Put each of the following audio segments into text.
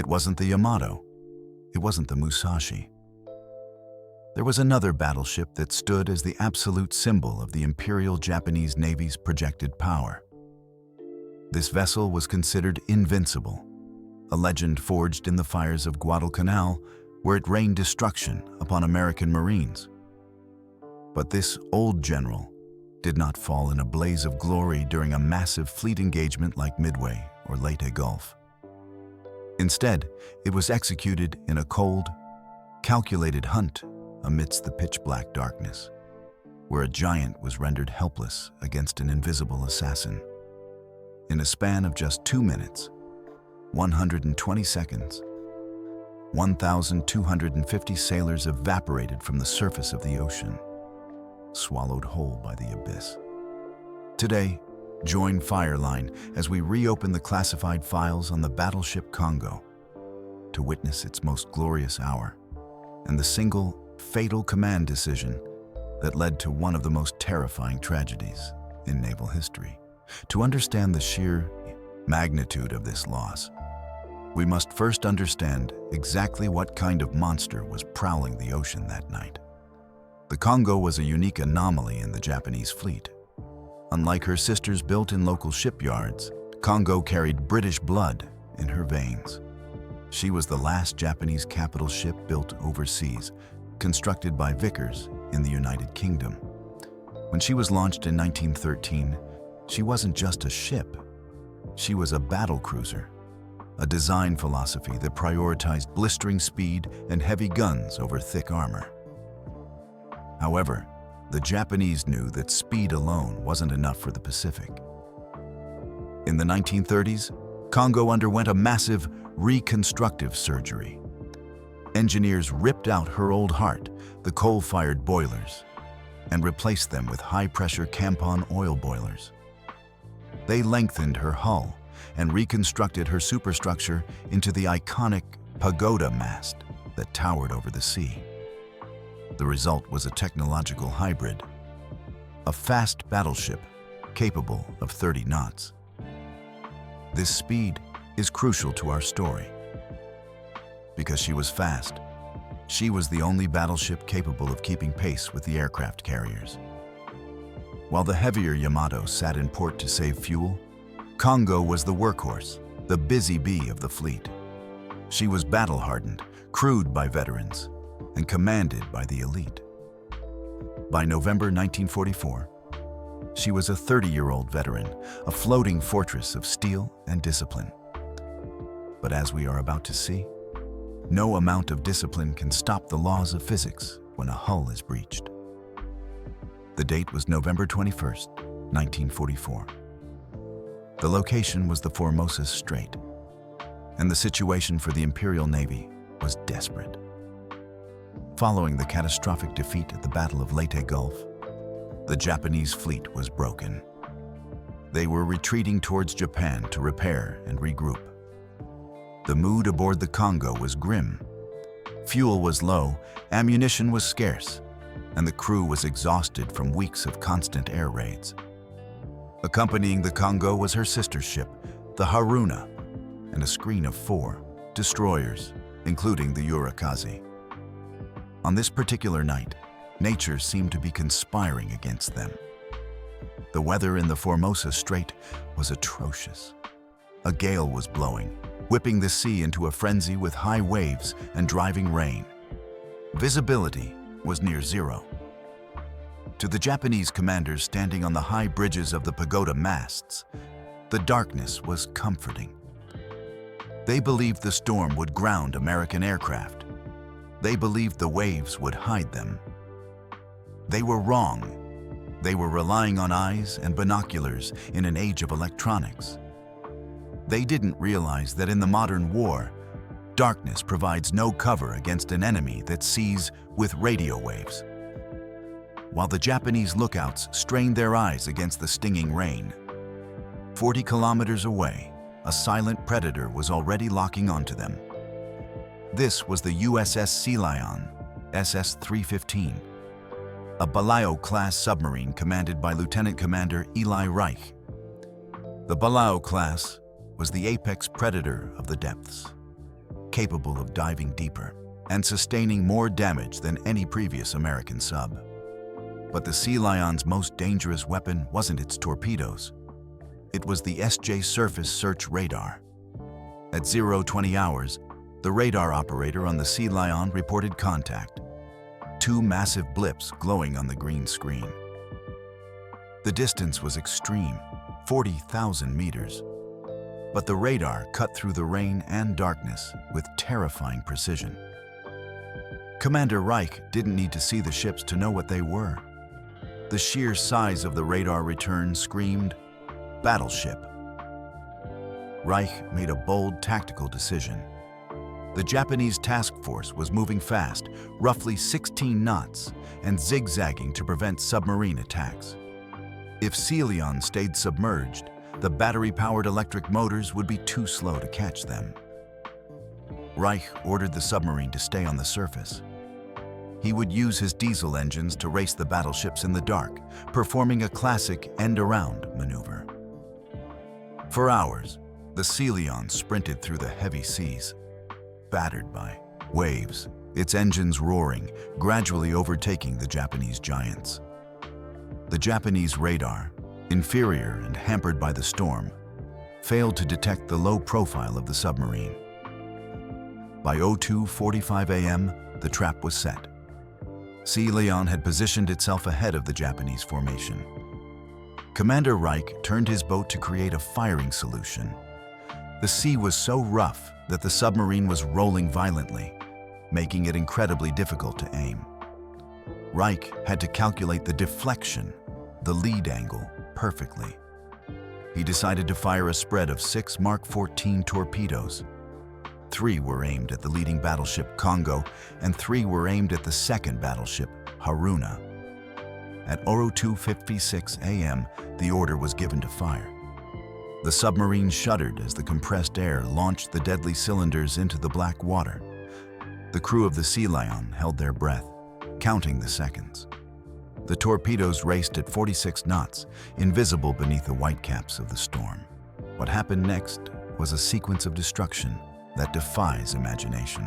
It wasn't the Yamato. It wasn't the Musashi. There was another battleship that stood as the absolute symbol of the Imperial Japanese Navy's projected power. This vessel was considered invincible, a legend forged in the fires of Guadalcanal, where it rained destruction upon American Marines. But this old general did not fall in a blaze of glory during a massive fleet engagement like Midway or Leyte Gulf. Instead, it was executed in a cold, calculated hunt amidst the pitch-black darkness, where a giant was rendered helpless against an invisible assassin. In a span of just 2 minutes, 120 seconds, 1,250 sailors evaporated from the surface of the ocean, swallowed whole by the abyss. Today, join Fireline as we reopen the classified files on the Battleship Kongō to witness its most glorious hour and the single, fatal command decision that led to one of the most terrifying tragedies in naval history. To understand the sheer magnitude of this loss, we must first understand exactly what kind of monster was prowling the ocean that night. The Kongō was a unique anomaly in the Japanese fleet. Unlike her sisters built in local shipyards, Kongō carried British blood in her veins. She was the last Japanese capital ship built overseas, constructed by Vickers in the United Kingdom. When she was launched in 1913, she wasn't just a ship. She was a battle cruiser, a design philosophy that prioritized blistering speed and heavy guns over thick armor. However, the Japanese knew that speed alone wasn't enough for the Pacific. In the 1930s, Kongō underwent a massive reconstructive surgery. Engineers ripped out her old heart, the coal-fired boilers, and replaced them with high-pressure Campon oil boilers. They lengthened her hull and reconstructed her superstructure into the iconic pagoda mast that towered over the sea. The result was a technological hybrid, a fast battleship capable of 30 knots. This speed is crucial to our story. Because she was fast, she was the only battleship capable of keeping pace with the aircraft carriers. While the heavier Yamato sat in port to save fuel, Kongō was the workhorse, the busy bee of the fleet. She was battle-hardened, crewed by veterans, and commanded by the elite. By November 1944, she was a 30-year-old veteran, a floating fortress of steel and discipline. But as we are about to see, no amount of discipline can stop the laws of physics when a hull is breached. The date was November 21st, 1944. The location was the Formosa Strait, and the situation for the Imperial Navy was desperate. Following the catastrophic defeat at the Battle of Leyte Gulf, the Japanese fleet was broken. They were retreating towards Japan to repair and regroup. The mood aboard the Kongō was grim. Fuel was low, ammunition was scarce, and the crew was exhausted from weeks of constant air raids. Accompanying the Kongō was her sister ship, the Haruna, and a screen of 4 destroyers, including the Urakaze. On this particular night, nature seemed to be conspiring against them. The weather in the Formosa Strait was atrocious. A gale was blowing, whipping the sea into a frenzy with high waves and driving rain. Visibility was near zero. To the Japanese commanders standing on the high bridges of the pagoda masts, the darkness was comforting. They believed the storm would ground American aircraft. They believed the waves would hide them. They were wrong. They were relying on eyes and binoculars in an age of electronics. They didn't realize that in the modern war, darkness provides no cover against an enemy that sees with radio waves. While the Japanese lookouts strained their eyes against the stinging rain, 40 kilometers away, a silent predator was already locking onto them. This was the USS Sealion, SS-315, a Balao-class submarine commanded by Lieutenant Commander Eli Reich. The Balao class was the apex predator of the depths. capable of diving deeper and sustaining more damage than any previous American sub. But the Sealion's most dangerous weapon wasn't its torpedoes. It was the SJ Surface Search Radar. At 0:20 hours, the radar operator on the Sealion reported contact. 2 massive blips glowing on the green screen. The distance was extreme, 40,000 meters. But the radar cut through the rain and darkness with terrifying precision. Commander Reich didn't need to see the ships to know what they were. The sheer size of the radar return screamed, "Battleship." Reich made a bold tactical decision. The Japanese task force was moving fast, roughly 16 knots, and zigzagging to prevent submarine attacks. If Sealion stayed submerged, the battery-powered electric motors would be too slow to catch them. Reich ordered the submarine to stay on the surface. He would use his diesel engines to race the battleships in the dark, performing a classic end-around maneuver. For hours, the Sealion sprinted through the heavy seas, battered by waves, its engines roaring, gradually overtaking the Japanese giants. The Japanese radar, inferior and hampered by the storm, failed to detect the low profile of the submarine. By 02:45 a.m., the trap was set. Sealion had positioned itself ahead of the Japanese formation. Commander Reich turned his boat to create a firing solution. The sea was so rough that the submarine was rolling violently, making it incredibly difficult to aim. Reich had to calculate the deflection, the lead angle, perfectly. He decided to fire a spread of 6 Mark 14 torpedoes. 3 were aimed at the leading battleship Kongo, and 3 were aimed at the second battleship, Haruna. At 02:56 a.m., the order was given to fire. The submarine shuddered as the compressed air launched the deadly cylinders into the black water. The crew of the Sealion held their breath, counting the seconds. The torpedoes raced at 46 knots, invisible beneath the whitecaps of the storm. What happened next was a sequence of destruction that defies imagination.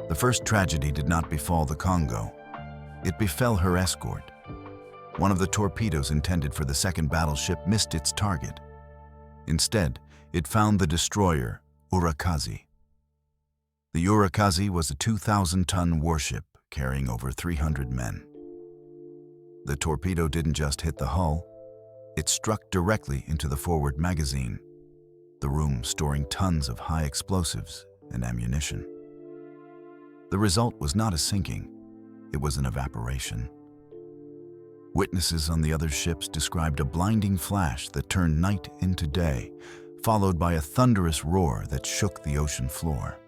The first tragedy did not befall the Kongo. It befell her escort. One of the torpedoes intended for the second battleship missed its target. Instead, it found the destroyer, Urakaze. The Urakaze was a 2,000-ton warship carrying over 300 men. The torpedo didn't just hit the hull, it struck directly into the forward magazine, the room storing tons of high explosives and ammunition. The result was not a sinking, it was an evaporation. Witnesses on the other ships described a blinding flash that turned night into day, followed by a thunderous roar that shook the ocean floor.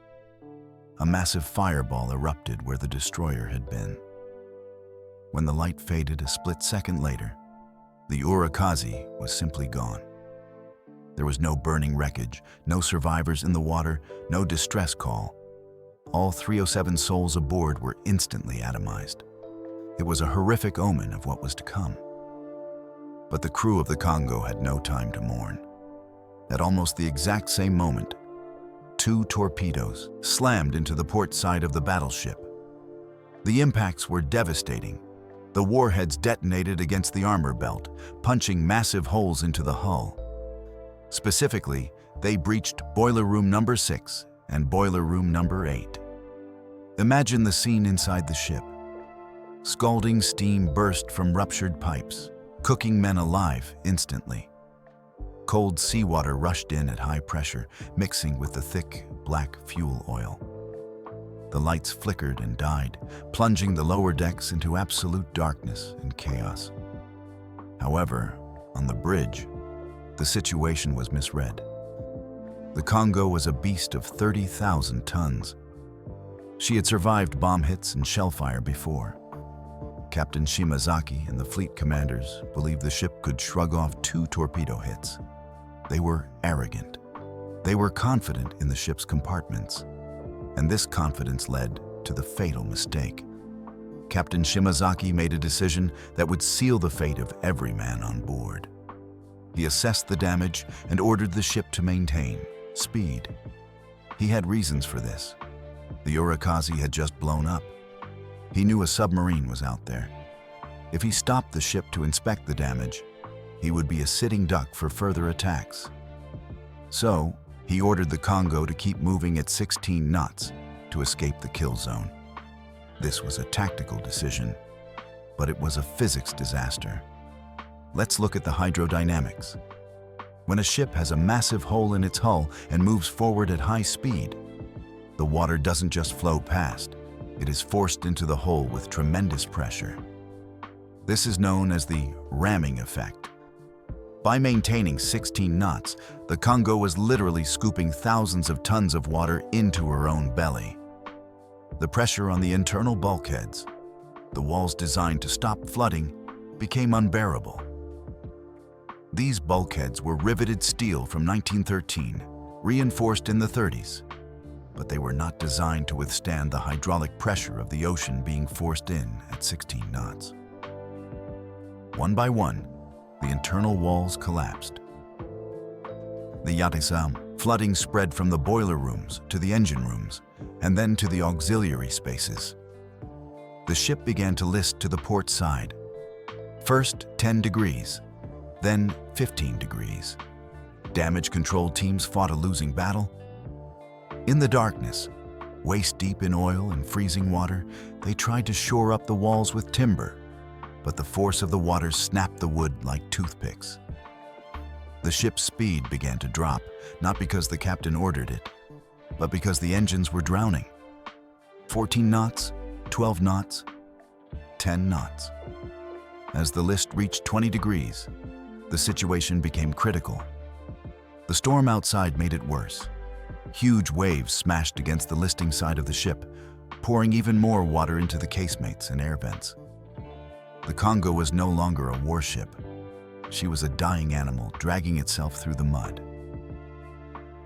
A massive fireball erupted where the destroyer had been. When the light faded a split second later, the Urakaze was simply gone. There was no burning wreckage, no survivors in the water, no distress call. All 307 souls aboard were instantly atomized. It was a horrific omen of what was to come. But the crew of the Kongo had no time to mourn. At almost the exact same moment, 2 torpedoes slammed into the port side of the battleship. The impacts were devastating. The warheads detonated against the armor belt, punching massive holes into the hull. Specifically, they breached boiler room number 6 and boiler room number 8. Imagine the scene inside the ship. Scalding steam burst from ruptured pipes, cooking men alive instantly. Cold seawater rushed in at high pressure, mixing with the thick, black fuel oil. The lights flickered and died, plunging the lower decks into absolute darkness and chaos. However, on the bridge, the situation was misread. The Kongo was a beast of 30,000 tons. She had survived bomb hits and shell fire before. Captain Shimazaki and the fleet commanders believed the ship could shrug off 2 torpedo hits. They were arrogant. They were confident in the ship's compartments. And this confidence led to the fatal mistake. Captain Shimazaki made a decision that would seal the fate of every man on board. He assessed the damage and ordered the ship to maintain speed. He had reasons for this. The Urakaze had just blown up. He knew a submarine was out there. If he stopped the ship to inspect the damage, he would be a sitting duck for further attacks. So, he ordered the Kongo to keep moving at 16 knots to escape the kill zone. This was a tactical decision, but it was a physics disaster. Let's look at the hydrodynamics. When a ship has a massive hole in its hull and moves forward at high speed, the water doesn't just flow past, it is forced into the hole with tremendous pressure. This is known as the ramming effect. By maintaining 16 knots, the Kongo was literally scooping thousands of tons of water into her own belly. The pressure on the internal bulkheads, the walls designed to stop flooding, became unbearable. These bulkheads were riveted steel from 1913, reinforced in the 30s, but they were not designed to withstand the hydraulic pressure of the ocean being forced in at 16 knots. One by one, the internal walls collapsed. The Yatisam flooding spread from the boiler rooms to the engine rooms, and then to the auxiliary spaces. The ship began to list to the port side. First 10 degrees, then 15 degrees. Damage control teams fought a losing battle. In the darkness, waist-deep in oil and freezing water, they tried to shore up the walls with timber, but the force of the water snapped the wood like toothpicks. The ship's speed began to drop, not because the captain ordered it, but because the engines were drowning. 14 knots, 12 knots, 10 knots. As the list reached 20 degrees, the situation became critical. The storm outside made it worse. Huge waves smashed against the listing side of the ship, pouring even more water into the casemates and air vents. The Kongo was no longer a warship. She was a dying animal dragging itself through the mud.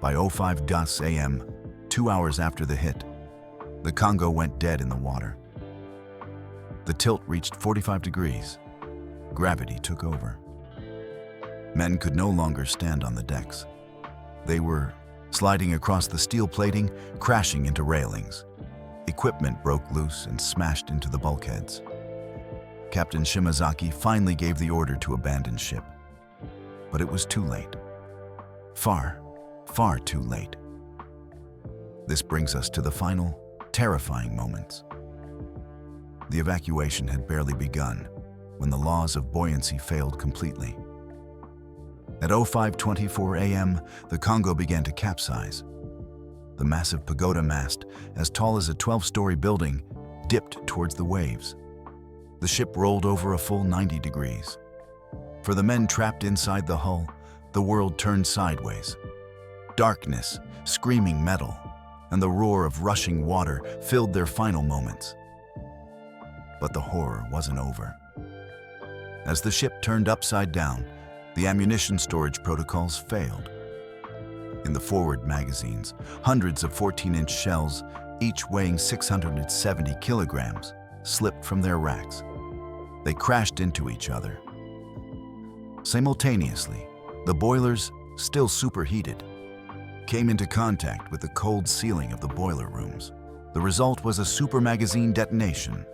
By 05 GUS AM, 2 hours after the hit, the Kongo went dead in the water. The tilt reached 45 degrees. Gravity took over. Men could no longer stand on the decks. They were sliding across the steel plating, crashing into railings. Equipment broke loose and smashed into the bulkheads. Captain Shimazaki finally gave the order to abandon ship. But it was too late. Far, far too late. This brings us to the final, terrifying moments. The evacuation had barely begun when the laws of buoyancy failed completely. At 05:24 AM, the Kongo began to capsize. The massive pagoda mast, as tall as a 12-story building, dipped towards the waves. The ship rolled over a full 90 degrees. For the men trapped inside the hull, the world turned sideways. Darkness, screaming metal, and the roar of rushing water filled their final moments. But the horror wasn't over. As the ship turned upside down, the ammunition storage protocols failed. In the forward magazines, hundreds of 14-inch shells, each weighing 670 kilograms, slipped from their racks. They crashed into each other. Simultaneously, the boilers, still superheated, came into contact with the cold ceiling of the boiler rooms. The result was a super magazine detonation.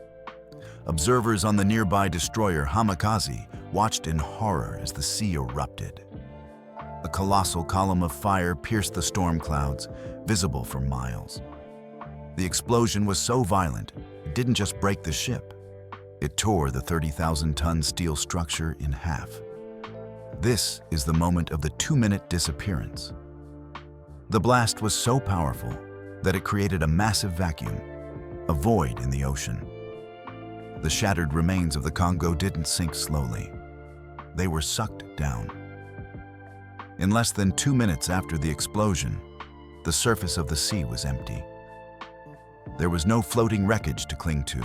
Observers on the nearby destroyer Urakaze watched in horror as the sea erupted. A colossal column of fire pierced the storm clouds, visible for miles. The explosion was so violent, it didn't just break the ship. It tore the 30,000-ton steel structure in half. This is the moment of the 2-minute disappearance. The blast was so powerful that it created a massive vacuum, a void in the ocean. The shattered remains of the Kongo didn't sink slowly. They were sucked down. In less than 2 minutes after the explosion, the surface of the sea was empty. There was no floating wreckage to cling to,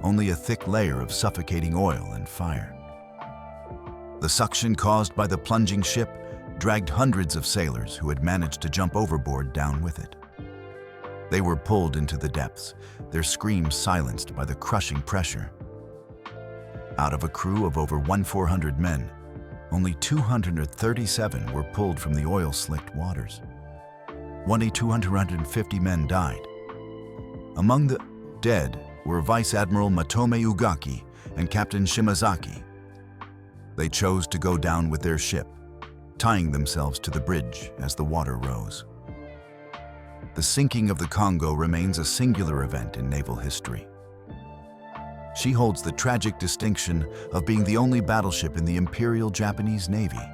only a thick layer of suffocating oil and fire. The suction caused by the plunging ship dragged hundreds of sailors who had managed to jump overboard down with it. They were pulled into the depths, their screams silenced by the crushing pressure. Out of a crew of over 1,400 men, only 237 were pulled from the oil-slicked waters. 250 men died. Among the dead were Vice Admiral Matome Ugaki and Captain Shimazaki. They chose to go down with their ship, tying themselves to the bridge as the water rose. The sinking of the Kongo remains a singular event in naval history. She holds the tragic distinction of being the only battleship in the Imperial Japanese Navy,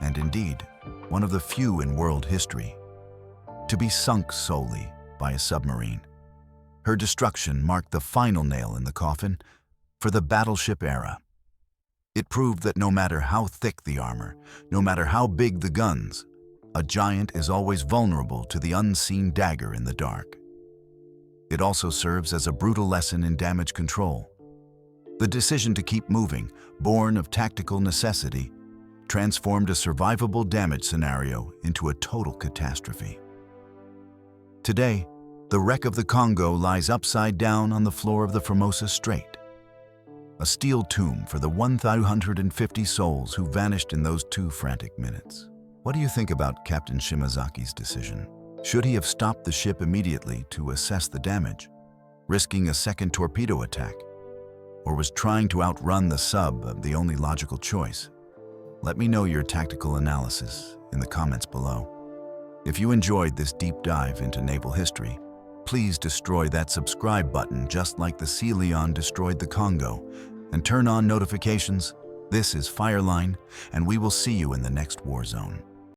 and indeed, one of the few in world history to be sunk solely by a submarine. Her destruction marked the final nail in the coffin for the battleship era. It proved that no matter how thick the armor, no matter how big the guns, a giant is always vulnerable to the unseen dagger in the dark. It also serves as a brutal lesson in damage control. The decision to keep moving, born of tactical necessity, transformed a survivable damage scenario into a total catastrophe. Today, the wreck of the Kongo lies upside down on the floor of the Formosa Strait, a steel tomb for the 1,250 souls who vanished in those 2 frantic minutes. What do you think about Captain Shimazaki's decision? Should he have stopped the ship immediately to assess the damage, risking a second torpedo attack? Or was trying to outrun the sub the only logical choice? Let me know your tactical analysis in the comments below. If you enjoyed this deep dive into naval history, please destroy that subscribe button just like the Sealion destroyed the Kongo, and turn on notifications. This is Fireline, and we will see you in the next war zone.